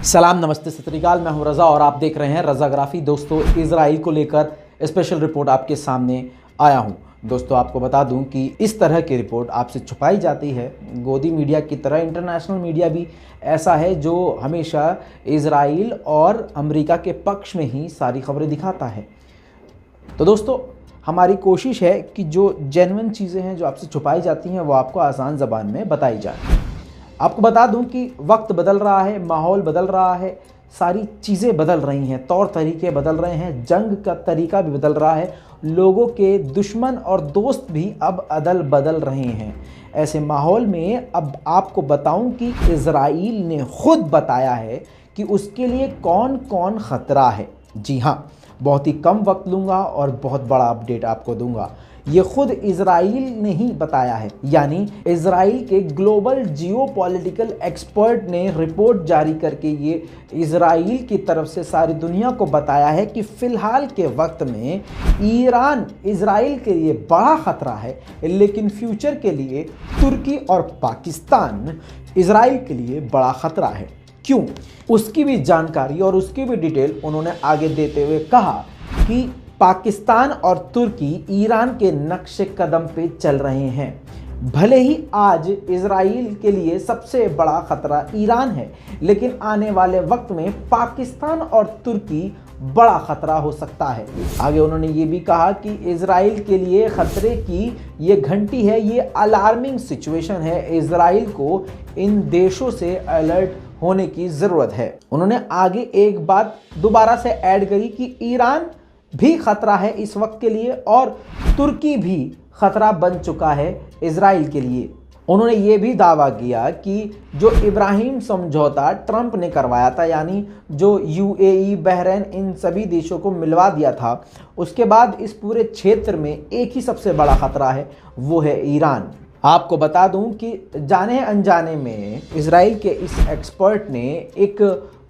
सलाम, नमस्ते, सत श्री अकाल। मैं हूं रज़ा और आप देख रहे हैं रज़ाग्राफी। दोस्तों, इजराइल को लेकर स्पेशल रिपोर्ट आपके सामने आया हूं। दोस्तों, आपको बता दूं कि इस तरह की रिपोर्ट आपसे छुपाई जाती है। गोदी मीडिया की तरह इंटरनेशनल मीडिया भी ऐसा है जो हमेशा इजराइल और अमेरिका के पक्ष में ही सारी खबरें दिखाता है। तो दोस्तों, हमारी कोशिश है कि जो जेन्युइन चीज़ें हैं जो आपसे छुपाई जाती हैं वो आपको आसान ज़बान में बताई जाए। आपको बता दूं कि वक्त बदल रहा है, माहौल बदल रहा है, सारी चीज़ें बदल रही हैं, तौर तरीके बदल रहे हैं, जंग का तरीका भी बदल रहा है, लोगों के दुश्मन और दोस्त भी अब अदल बदल रहे हैं। ऐसे माहौल में अब आपको बताऊं कि इजराइल ने खुद बताया है कि उसके लिए कौन कौन ख़तरा है। जी हाँ, बहुत ही कम वक्त लूँगा और बहुत बड़ा अपडेट आपको दूंगा। ये खुद इजराइल ने ही बताया है, यानी इजराइल के ग्लोबल जियोपॉलिटिकल एक्सपर्ट ने रिपोर्ट जारी करके ये इजराइल की तरफ से सारी दुनिया को बताया है कि फ़िलहाल के वक्त में ईरान इजराइल के लिए बड़ा ख़तरा है, लेकिन फ्यूचर के लिए तुर्की और पाकिस्तान इजराइल के लिए बड़ा ख़तरा है। क्यों? उसकी भी जानकारी और उसकी भी डिटेल उन्होंने आगे देते हुए कहा कि पाकिस्तान और तुर्की ईरान के नक्शे कदम पे चल रहे हैं। भले ही आज इजराइल के लिए सबसे बड़ा खतरा ईरान है, लेकिन आने वाले वक्त में पाकिस्तान और तुर्की बड़ा खतरा हो सकता है। आगे उन्होंने ये भी कहा कि इजराइल के लिए खतरे की ये घंटी है, ये अलार्मिंग सिचुएशन है। इजराइल को इन देशों से अलर्ट होने की ज़रूरत है। उन्होंने आगे एक बात दोबारा से ऐड करी कि ईरान भी खतरा है इस वक्त के लिए और तुर्की भी खतरा बन चुका है इजराइल के लिए। उन्होंने ये भी दावा किया कि जो इब्राहिम समझौता ट्रंप ने करवाया था, यानी जो यूएई, बहरीन, इन सभी देशों को मिलवा दिया था, उसके बाद इस पूरे क्षेत्र में एक ही सबसे बड़ा खतरा है, वो है ईरान। आपको बता दूं कि जाने अनजाने में इजराइल के इस एक्सपर्ट ने एक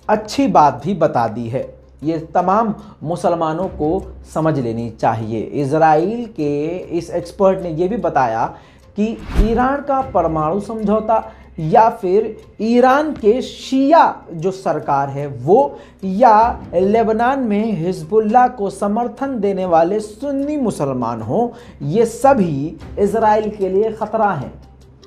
अच्छी बात भी बता दी है। ये तमाम मुसलमानों को समझ लेनी चाहिए। इजराइल के इस एक्सपर्ट ने ये भी बताया कि ईरान का परमाणु समझौता या फिर ईरान के शिया जो सरकार है वो, या लेबनान में हिजबुल्लाह को समर्थन देने वाले सुन्नी मुसलमान हो, ये सभी इजराइल के लिए ख़तरा हैं।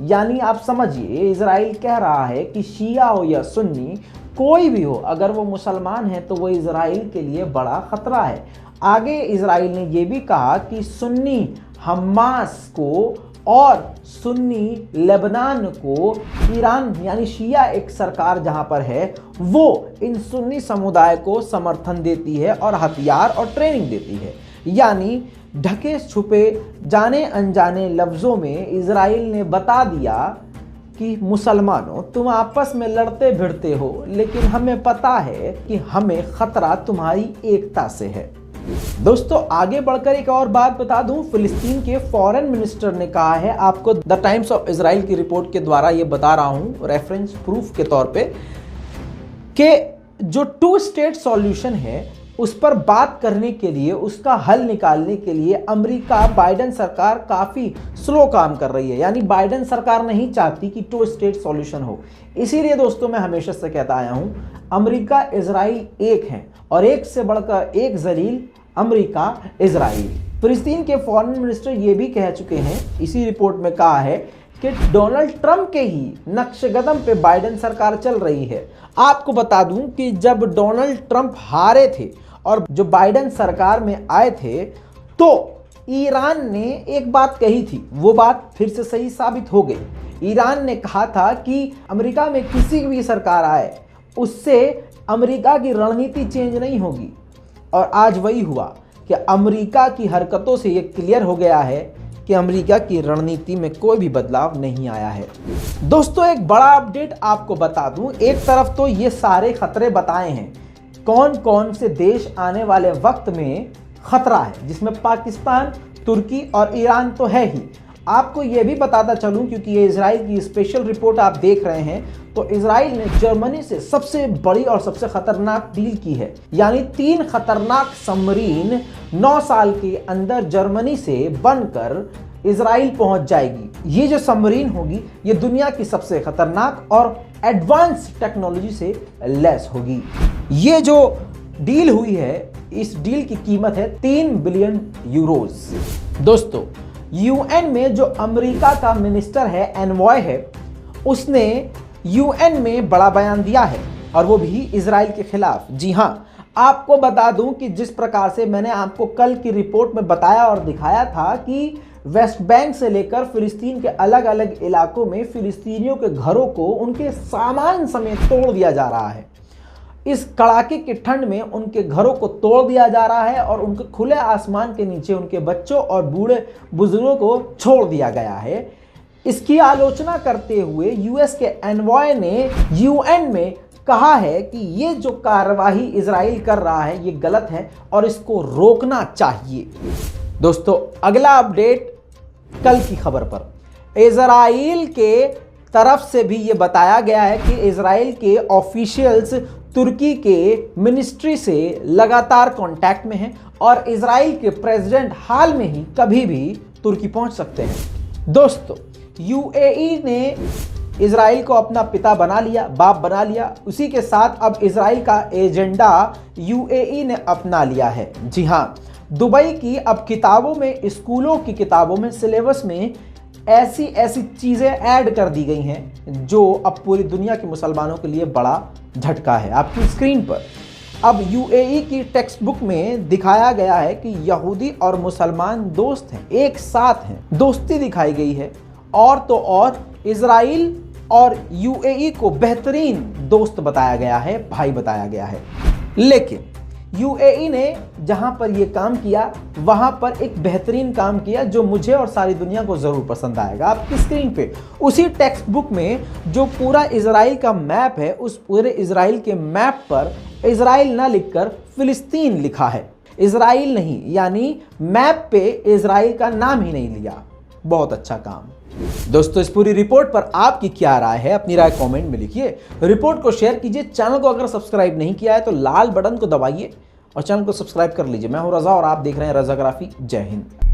यानी आप समझिए, इजराइल कह रहा है कि शिया हो या सुन्नी, कोई भी हो, अगर वो मुसलमान है तो वो इजराइल के लिए बड़ा ख़तरा है। आगे इजराइल ने ये भी कहा कि सुन्नी हमास को और सुन्नी लेबनान को ईरान यानी शिया एक सरकार जहां पर है वो इन सुन्नी समुदाय को समर्थन देती है और हथियार और ट्रेनिंग देती है। यानी ढके छुपे जाने अनजाने लफ्ज़ों में इजराइल ने बता दिया कि मुसलमानों, तुम आपस में लड़ते भिड़ते हो, लेकिन हमें पता है कि हमें खतरा तुम्हारी एकता से है। दोस्तों, आगे बढ़कर एक और बात बता दूं, फिलिस्तीन के फॉरेन मिनिस्टर ने कहा है, आपको द टाइम्स ऑफ इजराइल की रिपोर्ट के द्वारा ये बता रहा हूं रेफरेंस प्रूफ के तौर पे, कि जो 2 स्टेट सॉल्यूशन है उस पर बात करने के लिए, उसका हल निकालने के लिए अमेरिका, बाइडेन सरकार काफ़ी स्लो काम कर रही है। यानी बाइडेन सरकार नहीं चाहती कि 2 स्टेट सॉल्यूशन हो। इसीलिए दोस्तों, मैं हमेशा से कहता आया हूं, अमेरिका इजराइल एक है और एक से बढ़कर एक जलील अमेरिका इजराइल। फिलिस्तीन के फॉरेन मिनिस्टर ये भी कह चुके हैं, इसी रिपोर्ट में कहा है कि डोनाल्ड ट्रंप के ही नक्शे कदम पे बाइडेन सरकार चल रही है। आपको बता दूं कि जब डोनाल्ड ट्रंप हारे थे और जो बाइडेन सरकार में आए थे, तो ईरान ने एक बात कही थी, वो बात फिर से सही साबित हो गई। ईरान ने कहा था कि अमेरिका में किसी भी सरकार आए उससे अमेरिका की रणनीति चेंज नहीं होगी, और आज वही हुआ कि अमेरिका की हरकतों से ये क्लियर हो गया है कि अमेरिका की रणनीति में कोई भी बदलाव नहीं आया है। दोस्तों, एक बड़ा अपडेट आपको बता दूं, एक तरफ तो ये सारे खतरे बताए हैं, कौन कौन से देश आने वाले वक्त में खतरा है, जिसमें पाकिस्तान, तुर्की और ईरान तो है ही। आपको ये भी बताता चलूं, क्योंकि ये इजराइल की स्पेशल रिपोर्ट आप देख रहे हैं, तो इजराइल ने जर्मनी से सबसे बड़ी और सबसे खतरनाक डील की है। यानी 3 खतरनाक सबमरीन 9 साल के अंदर जर्मनी से बनकर इजराइल पहुंच जाएगी। ये जो सबमरीन होगी ये दुनिया की सबसे खतरनाक और एडवांस टेक्नोलॉजी से लैस होगी। ये जो डील हुई है, इस डील की कीमत है 3 बिलियन यूरोज। दोस्तों, यूएन में जो अमेरिका का मिनिस्टर है, एनवॉय है, उसने यूएन में बड़ा बयान दिया है और वो भी इजराइल के खिलाफ। जी हां, आपको बता दूं कि जिस प्रकार से मैंने आपको कल की रिपोर्ट में बताया और दिखाया था कि वेस्ट बैंक से लेकर फिलिस्तीन के अलग अलग इलाकों में फिलिस्तीनियों के घरों को उनके सामान समेत तोड़ दिया जा रहा है। इस कड़ाके की ठंड में उनके घरों को तोड़ दिया जा रहा है और उनके खुले आसमान के नीचे उनके बच्चों और बूढ़े बुजुर्गों को छोड़ दिया गया है। इसकी आलोचना करते हुए यूएस के एनवॉय ने यूएन में कहा है कि ये जो कार्रवाई इजराइल कर रहा है ये गलत है और इसको रोकना चाहिए। दोस्तों, अगला अपडेट कल की खबर पर। इजराइल के तरफ से भी ये बताया गया है कि इजराइल के ऑफिशियल्स तुर्की के मिनिस्ट्री से लगातार कांटेक्ट में हैं और इजराइल के प्रेसिडेंट हाल में ही कभी भी तुर्की पहुंच सकते हैं। दोस्तों, यूएई ने इजराइल को अपना पिता बना लिया, बाप बना लिया। उसी के साथ अब इजराइल का एजेंडा यूएई ने अपना लिया है। जी हां, दुबई की अब किताबों में, स्कूलों की किताबों में, सिलेबस में ऐसी ऐसी चीज़ें ऐड कर दी गई हैं जो अब पूरी दुनिया के मुसलमानों के लिए बड़ा झटका है। आपकी स्क्रीन पर अब यूएई की टेक्स्ट बुक में दिखाया गया है कि यहूदी और मुसलमान दोस्त हैं, एक साथ हैं, दोस्ती दिखाई गई है। और तो और इजराइल और यूएई को बेहतरीन दोस्त बताया गया है, भाई बताया गया है। लेकिन यूएई ने जहां पर यह काम किया वहां पर एक बेहतरीन काम किया जो मुझे और सारी दुनिया को जरूर पसंद आएगा। आपकी स्क्रीन पे उसी टेक्स्ट बुक में जो पूरा इजराइल का मैप है, उस पूरे इजराइल के मैप पर इजराइल ना लिखकर फिलिस्तीन लिखा है। इजराइल नहीं, यानी मैप पे इजराइल का नाम ही नहीं लिया। बहुत अच्छा काम। दोस्तों, इस पूरी रिपोर्ट पर आपकी क्या राय है? अपनी राय कमेंट में लिखिए, रिपोर्ट को शेयर कीजिए। चैनल को अगर सब्सक्राइब नहीं किया है तो लाल बटन को दबाइए और चैनल को सब्सक्राइब कर लीजिए। मैं हूं रजा और आप देख रहे हैं रजाग्राफी। जय हिंद।